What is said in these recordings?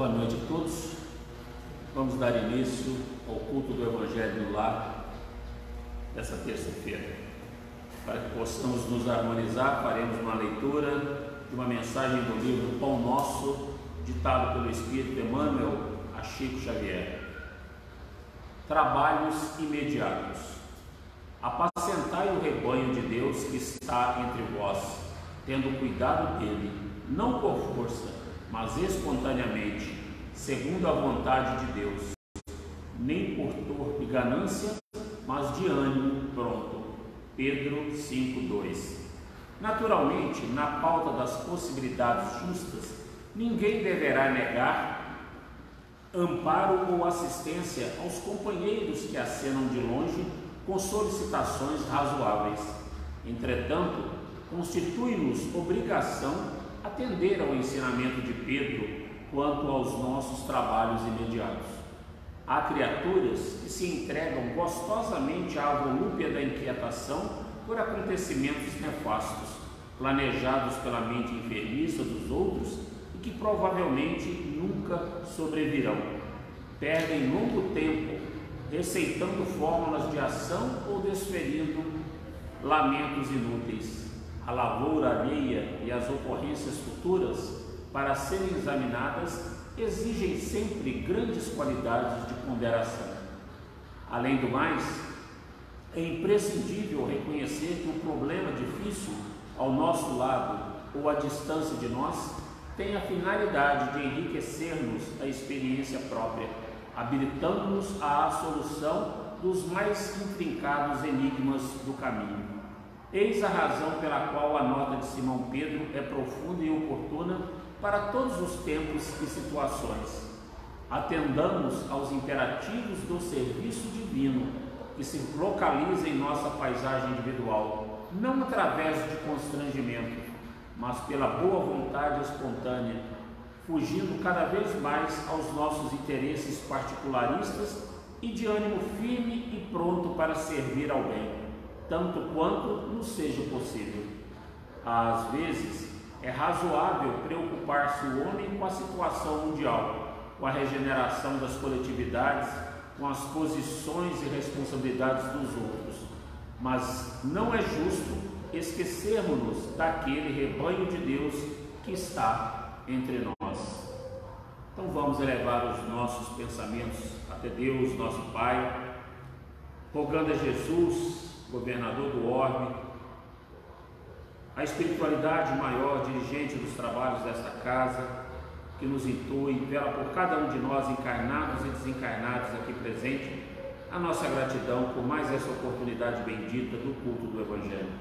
Boa noite a todos. Vamos dar início ao culto do Evangelho no Lar dessa terça-feira. Para que possamos nos harmonizar, faremos uma leitura de uma mensagem do livro Pão Nosso, ditado pelo Espírito Emmanuel a Chico Xavier. Trabalhos imediatos. Apacentai o rebanho de Deus que está entre vós, tendo cuidado dele, não por força, mas espontaneamente, segundo a vontade de Deus, nem por torpe ganância, mas de ânimo pronto. Pedro 5:2. Naturalmente, na pauta das possibilidades justas, ninguém deverá negar amparo ou assistência aos companheiros que acenam de longe com solicitações razoáveis. Entretanto, constitui-nos obrigação atender ao ensinamento de Pedro quanto aos nossos trabalhos imediatos. Há criaturas que se entregam gostosamente à volúpia da inquietação por acontecimentos nefastos, planejados pela mente enfermiça dos outros e que provavelmente nunca sobrevirão. Perdem longo tempo receitando fórmulas de ação ou desferindo lamentos inúteis. A lavoura alheia e as ocorrências futuras, para serem examinadas, exigem sempre grandes qualidades de ponderação. Além do mais, é imprescindível reconhecer que o problema difícil ao nosso lado ou à distância de nós tem a finalidade de enriquecer-nos a experiência própria, habilitando-nos à solução dos mais intrincados enigmas do caminho. Eis a razão pela qual a nota de Simão Pedro é profunda e oportuna para todos os tempos e situações. Atendamos aos imperativos do serviço divino que se localiza em nossa paisagem individual, não através de constrangimento, mas pela boa vontade espontânea, fugindo cada vez mais aos nossos interesses particularistas e de ânimo firme e pronto para servir ao bem, tanto quanto nos seja possível. Às vezes, é razoável preocupar-se o homem com a situação mundial, com a regeneração das coletividades, com as posições e responsabilidades dos outros. Mas não é justo esquecermos-nos daquele rebanho de Deus que está entre nós. Então vamos elevar os nossos pensamentos até Deus, nosso Pai, rogando a Jesus, governador do orbe, a espiritualidade maior, dirigente dos trabalhos desta casa, que nos intui, vela por cada um de nós, encarnados e desencarnados aqui presentes, a nossa gratidão por mais essa oportunidade bendita do culto do Evangelho.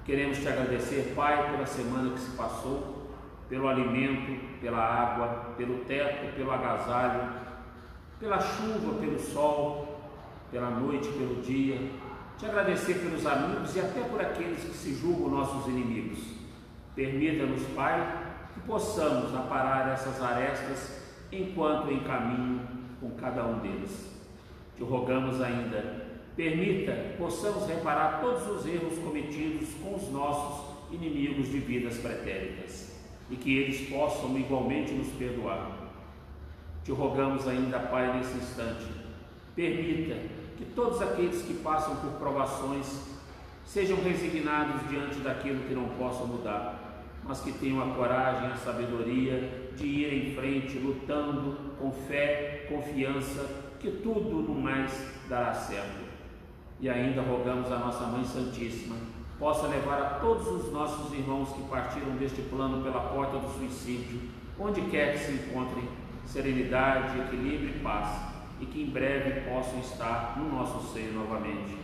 Queremos te agradecer, Pai, pela semana que se passou, pelo alimento, pela água, pelo teto, pelo agasalho, pela chuva, pelo sol, pela noite, pelo dia. Te agradecer pelos amigos e até por aqueles que se julgam nossos inimigos. Permita-nos, Pai, que possamos aparar essas arestas enquanto em caminho com cada um deles. Te rogamos ainda, permita que possamos reparar todos os erros cometidos com os nossos inimigos de vidas pretéritas e que eles possam igualmente nos perdoar. Te rogamos ainda, Pai, nesse instante, permita que todos aqueles que passam por provações sejam resignados diante daquilo que não possam mudar, mas que tenham a coragem, a sabedoria de ir em frente, lutando com fé, confiança, que tudo no mais dará certo. E ainda rogamos a nossa Mãe Santíssima possa levar a todos os nossos irmãos que partiram deste plano pela porta do suicídio, onde quer que se encontrem, serenidade, equilíbrio e paz, e que em breve possam estar no nosso seio novamente.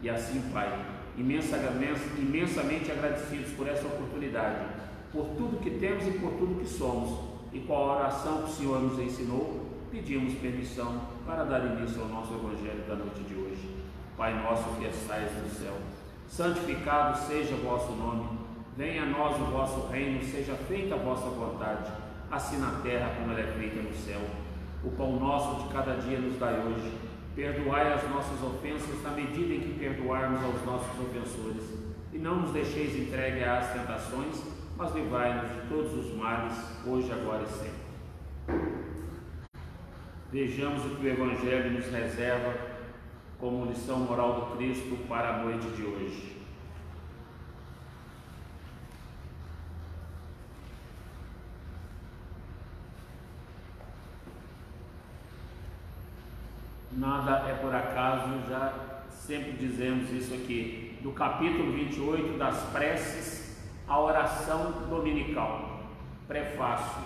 E assim, Pai, imensamente agradecidos por essa oportunidade, por tudo que temos e por tudo que somos, e com a oração que o Senhor nos ensinou, pedimos permissão para dar início ao nosso Evangelho da noite de hoje. Pai nosso que estais no céu, santificado seja o vosso nome, venha a nós o vosso reino, seja feita a vossa vontade, assim na terra como ela é feita no céu. O pão nosso de cada dia nos dai hoje. Perdoai as nossas ofensas na medida em que perdoarmos aos nossos ofensores. E não nos deixeis entregue às tentações, mas livrai-nos de todos os males, hoje, agora e sempre. Vejamos o que o Evangelho nos reserva como lição moral do Cristo para a noite de hoje. Nada é por acaso, já sempre dizemos isso aqui, do capítulo 28 das preces, a oração dominical. Prefácio.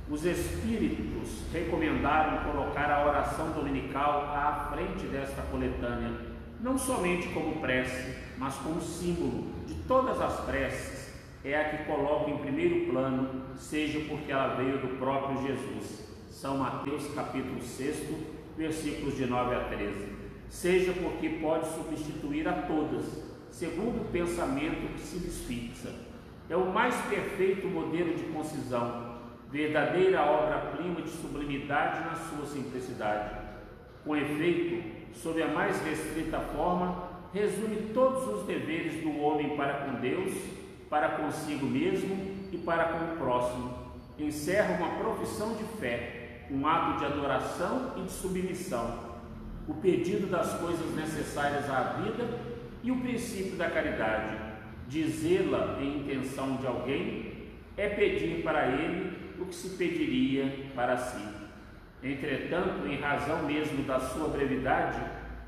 Os Espíritos recomendaram colocar a oração dominical à frente desta coletânea, não somente como prece, mas como símbolo de todas as preces. É a que coloca em primeiro plano, seja porque ela veio do próprio Jesus. São Mateus capítulo 6, versículos de 9 a 13. Seja porque pode substituir a todas, segundo o pensamento que se lhes fixa. É o mais perfeito modelo de concisão, verdadeira obra-prima de sublimidade na sua simplicidade. Com efeito, sob a mais restrita forma, resume todos os deveres do homem para com Deus, para consigo mesmo e para com o próximo. Encerra uma profissão de fé, um ato de adoração e de submissão, o pedido das coisas necessárias à vida e o princípio da caridade. Dizê-la em intenção de alguém é pedir para ele o que se pediria para si. Entretanto, em razão mesmo da sua brevidade,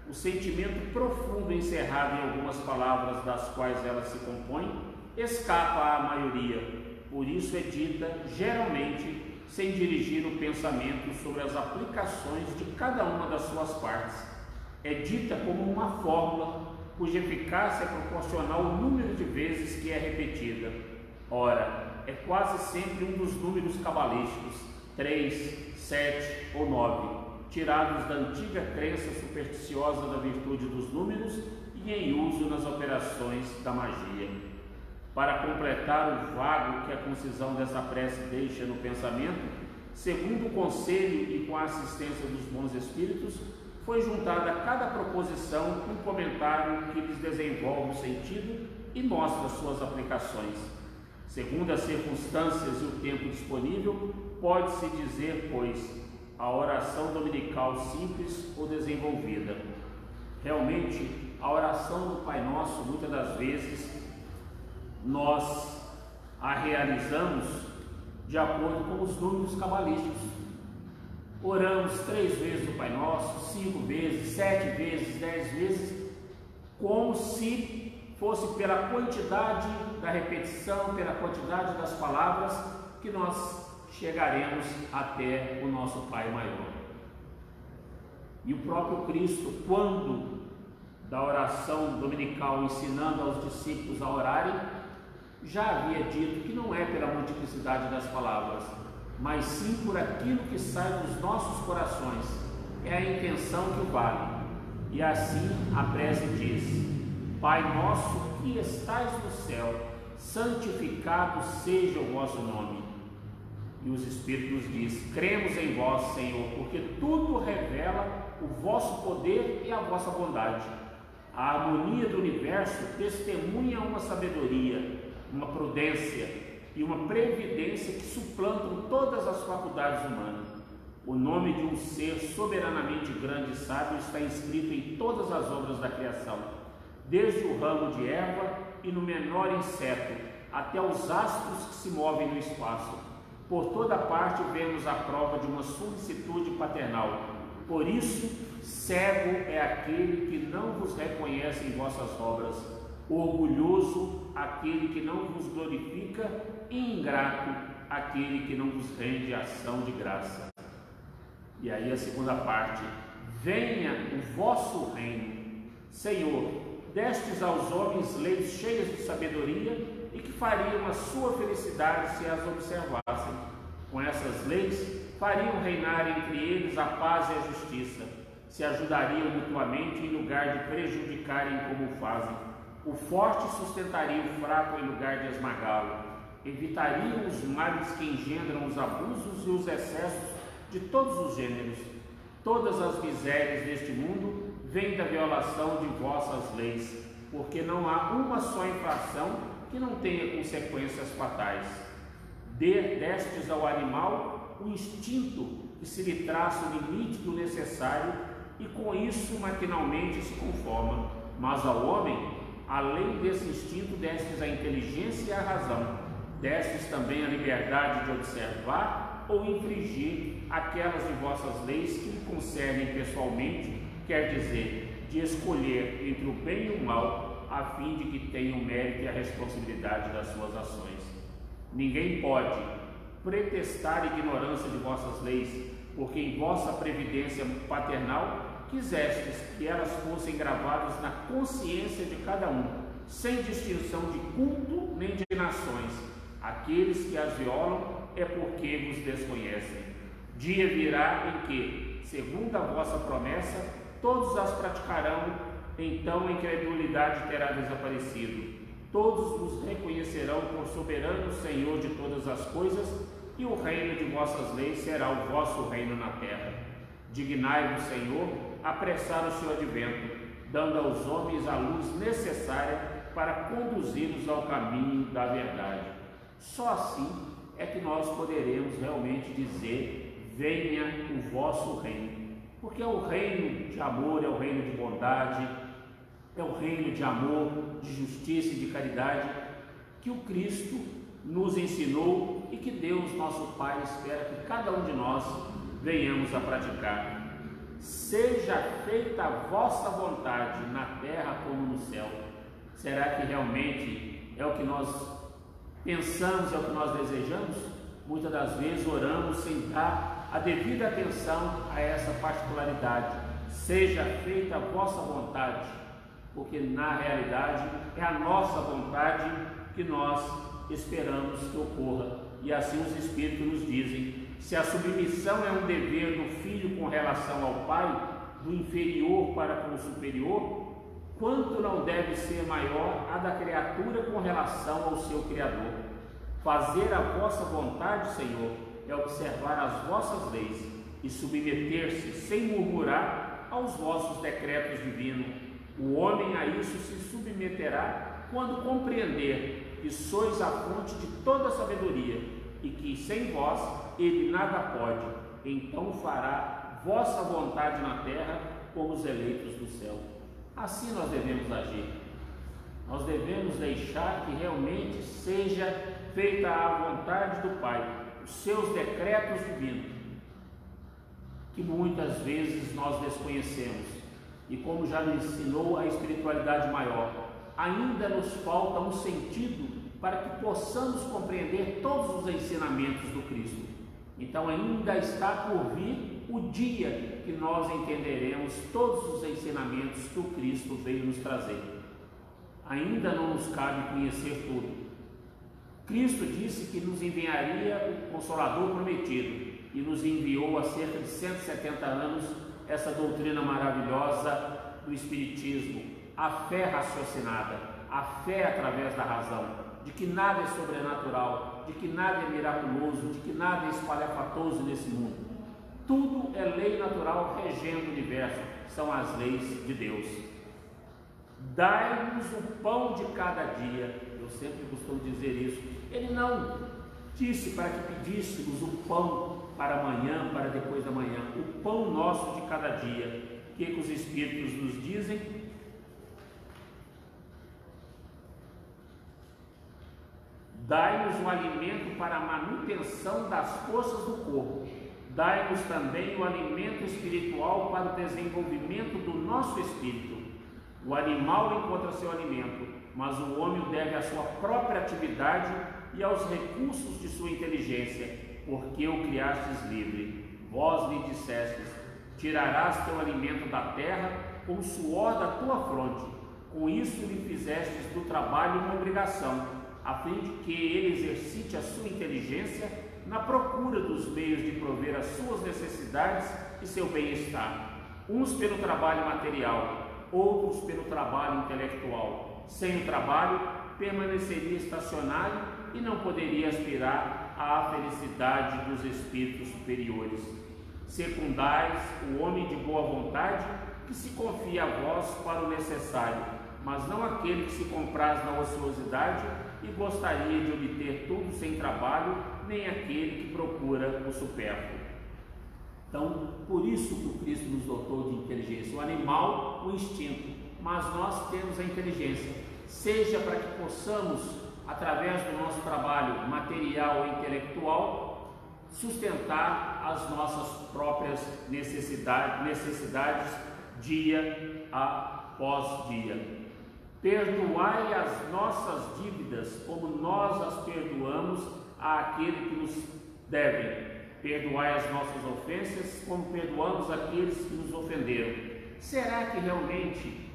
o sentimento profundo encerrado em algumas palavras das quais ela se compõe escapa à maioria, por isso é dita geralmente sem dirigir o pensamento sobre as aplicações de cada uma das suas partes. É dita como uma fórmula cuja eficácia é proporcional ao número de vezes que é repetida. Ora, é quase sempre um dos números cabalísticos, 3, 7 ou 9, tirados da antiga crença supersticiosa da virtude dos números e em uso nas operações da magia. Para completar o vago que a concisão dessa prece deixa no pensamento, segundo o conselho e com a assistência dos bons espíritos, foi juntada a cada proposição um comentário que lhes desenvolve o sentido e mostra suas aplicações. Segundo as circunstâncias e o tempo disponível, pode-se dizer, pois, a oração dominical simples ou desenvolvida. Realmente, a oração do Pai Nosso, muitas das vezes, nós a realizamos de acordo com os números cabalísticos. Oramos 3 vezes o Pai Nosso, 5 vezes, 7 vezes, 10 vezes, como se fosse pela quantidade da repetição, pela quantidade das palavras, que nós chegaremos até o nosso Pai maior. E o próprio Cristo, quando da oração dominical ensinando aos discípulos a orarem, já havia dito que não é pela multiplicidade das palavras, mas sim por aquilo que sai dos nossos corações. É a intenção que vale. E assim a prece diz: Pai nosso que estais no céu, santificado seja o vosso nome. E os Espíritos nos diz: cremos em vós, Senhor, porque tudo revela o vosso poder e a vossa bondade. A harmonia do universo testemunha uma sabedoria, uma prudência e uma previdência que suplantam todas as faculdades humanas. O nome de um ser soberanamente grande e sábio está inscrito em todas as obras da criação, desde o ramo de erva e no menor inseto, até os astros que se movem no espaço. Por toda parte vemos a prova de uma solicitude paternal. Por isso, cego é aquele que não vos reconhece em vossas obras, orgulhoso aquele que não vos glorifica e ingrato aquele que não vos rende ação de graça. E aí a segunda parte: venha o vosso reino. Senhor, destes aos homens leis cheias de sabedoria e que fariam a sua felicidade se as observassem. Com essas leis fariam reinar entre eles a paz e a justiça, se ajudariam mutuamente em lugar de prejudicarem como fazem. O forte sustentaria o fraco em lugar de esmagá-lo, evitariam os males que engendram os abusos e os excessos de todos os gêneros. Todas as misérias deste mundo vêm da violação de vossas leis, porque não há uma só infração que não tenha consequências fatais. Destes ao animal o instinto que se lhe traça o limite do necessário e com isso maquinalmente se conforma. Mas ao homem, além desse instinto, destes a inteligência e a razão, destes também a liberdade de observar ou infringir aquelas de vossas leis que lhe concernem pessoalmente, quer dizer, de escolher entre o bem e o mal, a fim de que tenha o mérito e a responsabilidade das suas ações. Ninguém pode pretextar ignorância de vossas leis, porque em vossa previdência paternal quisestes que elas fossem gravadas na consciência de cada um, sem distinção de culto nem de nações. Aqueles que as violam é porque vos desconhecem. Dia virá em que, segundo a vossa promessa, todos as praticarão, então a incredulidade terá desaparecido. Todos vos reconhecerão por soberano Senhor de todas as coisas, e o reino de vossas leis será o vosso reino na terra. Dignai-vos, Senhor, apressar o seu advento, dando aos homens a luz necessária para conduzi-los ao caminho da verdade. Só assim é que nós poderemos realmente dizer: venha o vosso reino, porque é o reino de amor, é o reino de bondade, é o reino de amor, de justiça e de caridade que o Cristo nos ensinou e que Deus, nosso Pai, espera que cada um de nós venhamos a praticar. Seja feita a vossa vontade na terra como no céu. Será que realmente é o que nós pensamos, é o que nós desejamos? Muitas das vezes oramos sem dar a devida atenção a essa particularidade. Seja feita a vossa vontade, porque na realidade é a nossa vontade que nós esperamos que ocorra. E assim os Espíritos nos dizem: se a submissão é um dever do filho com relação ao pai, do inferior para com o superior, quanto não deve ser maior a da criatura com relação ao seu Criador? Fazer a vossa vontade, Senhor, é observar as vossas leis e submeter-se sem murmurar aos vossos decretos divinos. O homem a isso se submeterá quando compreender que sois a fonte de toda sabedoria e que sem vós ele nada pode. Então fará vossa vontade na terra como os eleitos do céu. Assim nós devemos agir. Nós devemos deixar que realmente seja feita a vontade do Pai, os seus decretos divinos, que muitas vezes nós desconhecemos. E como já nos ensinou a espiritualidade maior, ainda nos falta um sentido para que possamos compreender todos os ensinamentos do Cristo. Então ainda está por vir o dia que nós entenderemos todos os ensinamentos que o Cristo veio nos trazer. Ainda não nos cabe conhecer tudo. Cristo disse que nos enviaria o Consolador prometido e nos enviou há cerca de 170 anos essa doutrina maravilhosa do Espiritismo, a fé raciocinada, a fé através da razão, de que nada é sobrenatural, de que nada é miraculoso, de que nada é espalhafatoso nesse mundo. Tudo é lei natural regendo o universo, são as leis de Deus. Dai-nos o pão de cada dia. Eu sempre costumo dizer isso. Ele não disse para que pedíssemos o pão para amanhã, para depois da manhã, o pão nosso de cada dia. O que os Espíritos nos dizem? Dai-nos o alimento para a manutenção das forças do corpo. Dai-nos também o alimento espiritual para o desenvolvimento do nosso espírito. O animal encontra seu alimento, mas o homem o deve à sua própria atividade e aos recursos de sua inteligência, porque o criastes livre. Vós lhe dissestes: tirarás teu alimento da terra com o suor da tua fronte. Com isso lhe fizestes do trabalho uma obrigação, a fim de que ele exercite a sua inteligência na procura dos meios de prover as suas necessidades e seu bem-estar, uns pelo trabalho material, outros pelo trabalho intelectual. Sem o trabalho, permaneceria estacionário e não poderia aspirar à felicidade dos espíritos superiores. Secundais o homem de boa vontade, que se confia a vós para o necessário, mas não aquele que se compraz na ociosidade e gostaria de obter tudo sem trabalho, nem aquele que procura o supérfluo. Então, por isso que o Cristo nos dotou de inteligência. O animal, o instinto, mas nós temos a inteligência, seja para que possamos, através do nosso trabalho material ou intelectual, sustentar as nossas próprias necessidades dia após dia. Perdoai as nossas dívidas, como nós as perdoamos àquele que nos deve. Perdoai as nossas ofensas, como perdoamos aqueles que nos ofenderam. Será que realmente,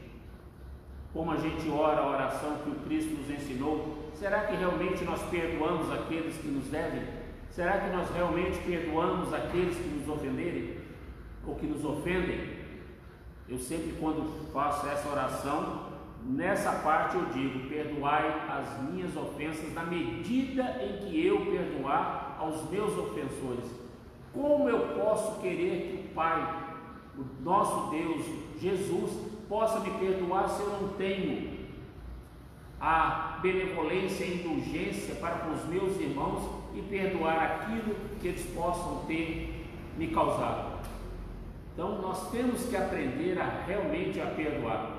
como a gente ora a oração que o Cristo nos ensinou, será que realmente nós perdoamos aqueles que nos devem? Será que nós realmente perdoamos aqueles que nos ofenderem? Ou que nos ofendem? Eu sempre, quando faço essa oração, nessa parte eu digo: perdoai as minhas ofensas na medida em que eu perdoar aos meus ofensores. Como eu posso querer que o Pai, o nosso Deus, Jesus, possa me perdoar se eu não tenho a benevolência e indulgência para com os meus irmãos e perdoar aquilo que eles possam ter me causado? Então nós temos que aprender realmente a perdoar.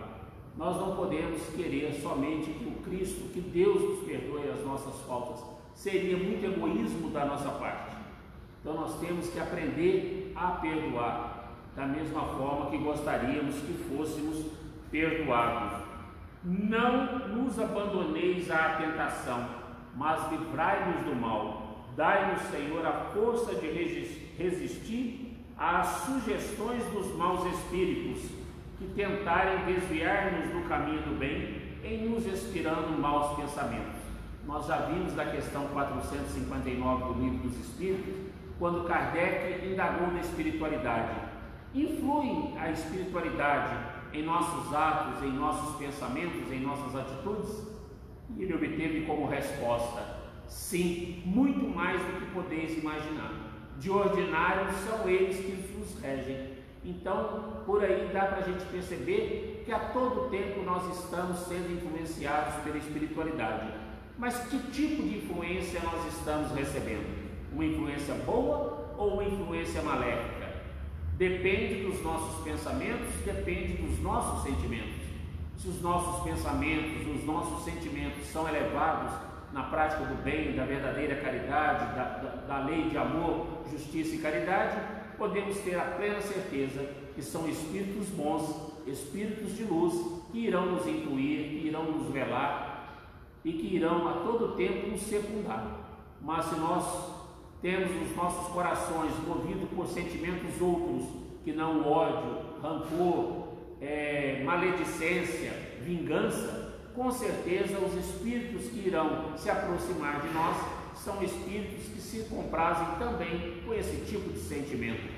Nós não podemos querer somente que o Cristo, que Deus nos perdoe as nossas faltas. Seria muito egoísmo da nossa parte. Então nós temos que aprender a perdoar, da mesma forma que gostaríamos que fôssemos perdoados. Não nos abandoneis à tentação, mas livrai-nos do mal. Dai-nos, Senhor, a força de resistir às sugestões dos maus espíritos, que tentarem desviar-nos do caminho do bem, em nos inspirando maus pensamentos. Nós já vimos da questão 459 do Livro dos Espíritos, quando Kardec indagou na espiritualidade. Influi a espiritualidade em nossos atos, em nossos pensamentos, em nossas atitudes? E ele obteve como resposta: sim, muito mais do que podeis imaginar. De ordinário são eles que nos regem. Então, por aí dá para a gente perceber que a todo tempo nós estamos sendo influenciados pela espiritualidade. Mas que tipo de influência nós estamos recebendo? Uma influência boa ou uma influência maléfica? Depende dos nossos pensamentos, depende dos nossos sentimentos. Se os nossos pensamentos, os nossos sentimentos são elevados na prática do bem, da verdadeira caridade, da lei de amor, justiça e caridade, podemos ter a plena certeza que são espíritos bons, espíritos de luz, que irão nos intuir, que irão nos velar e que irão a todo tempo nos secundar. Mas se nós temos os nossos corações movidos por sentimentos outros, que não o ódio, rancor, maledicência, vingança, com certeza os espíritos que irão se aproximar de nós são espíritos que se comprazem também com esse tipo de sentimento.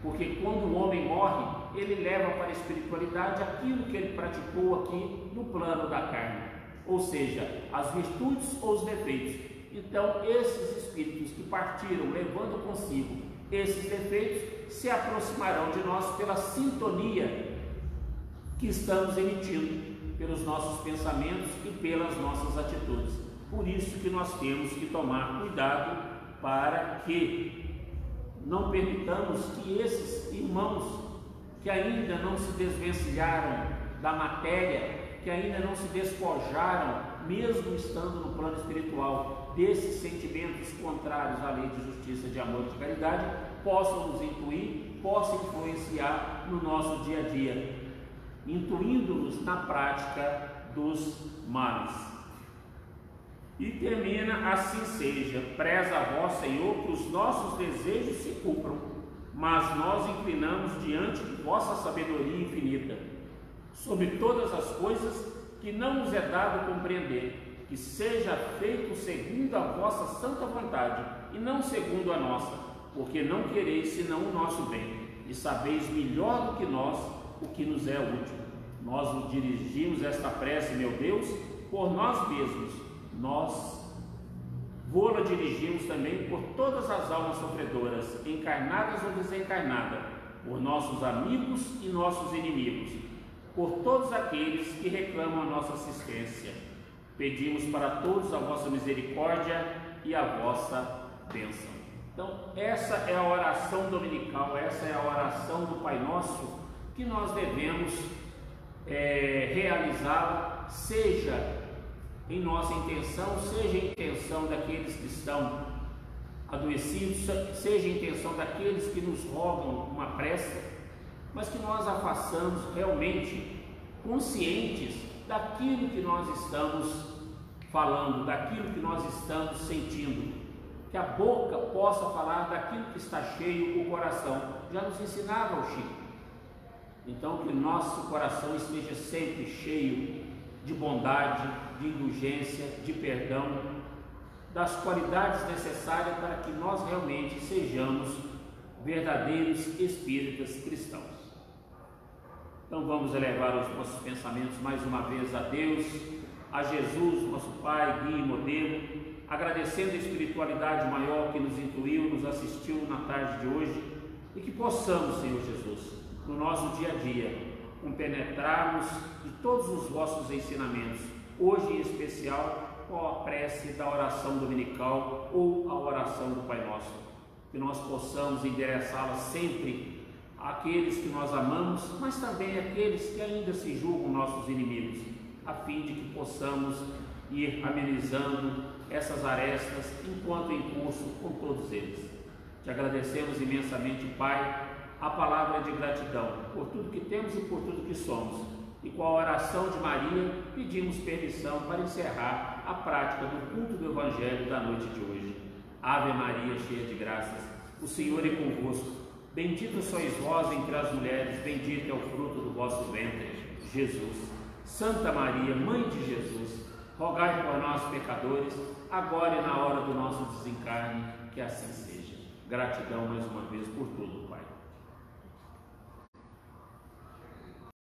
Porque quando o homem morre, ele leva para a espiritualidade aquilo que ele praticou aqui no plano da carne, ou seja, as virtudes ou os defeitos. Então esses espíritos que partiram levando consigo esses defeitos se aproximarão de nós pela sintonia que estamos emitindo, pelos nossos pensamentos e pelas nossas atitudes. Por isso que nós temos que tomar cuidado para que não permitamos que esses irmãos que ainda não se desvencilharam da matéria, que ainda não se despojaram, mesmo estando no plano espiritual, desses sentimentos contrários à lei de justiça, de amor e de caridade, possam nos intuir, possam influenciar no nosso dia a dia, intuindo-nos na prática dos males. E termina: assim seja, preza a vós, Senhor, que os nossos desejos se cumpram, mas nós inclinamos diante de vossa sabedoria infinita, sobre todas as coisas que não nos é dado compreender, que seja feito segundo a vossa santa vontade, e não segundo a nossa, porque não quereis senão o nosso bem, e sabeis melhor do que nós o que nos é útil. Nós nos dirigimos esta prece, meu Deus, por nós mesmos. Nós vou-la dirigimos também por todas as almas sofredoras, encarnadas ou desencarnadas, por nossos amigos e nossos inimigos, por todos aqueles que reclamam a nossa assistência. Pedimos para todos a vossa misericórdia e a vossa bênção. Então, essa é a oração dominical, essa é a oração do Pai Nosso que nós devemos realizá-la, seja em nossa intenção, seja em intenção daqueles que estão adoecidos, seja em intenção daqueles que nos rogam uma prece, mas que nós a façamos realmente conscientes daquilo que nós estamos falando, daquilo que nós estamos sentindo, que a boca possa falar daquilo que está cheio o coração. Já nos ensinava o Chico. Então, que nosso coração esteja sempre cheio de bondade, de indulgência, de perdão, das qualidades necessárias para que nós realmente sejamos verdadeiros espíritas cristãos. Então vamos elevar os nossos pensamentos mais uma vez a Deus, a Jesus, nosso Pai, guia e modelo, agradecendo a espiritualidade maior que nos intuiu, nos assistiu na tarde de hoje, e que possamos, Senhor Jesus, no nosso dia a dia, compenetrarmos de todos os vossos ensinamentos, hoje em especial com a prece da oração dominical ou a oração do Pai Nosso, que nós possamos endereçá-la sempre àqueles que nós amamos, mas também àqueles que ainda se julgam nossos inimigos, a fim de que possamos ir amenizando essas arestas enquanto em curso com todos eles. Te agradecemos imensamente, Pai, a palavra de gratidão por tudo que temos e por tudo que somos. E com a oração de Maria, pedimos permissão para encerrar a prática do culto do Evangelho da noite de hoje. Ave Maria, cheia de graças, o Senhor é convosco. Bendita sois vós entre as mulheres, bendito é o fruto do vosso ventre, Jesus. Santa Maria, Mãe de Jesus, rogai por nós, pecadores, agora e na hora do nosso desencarne, que assim seja. Gratidão mais uma vez por tudo, Pai.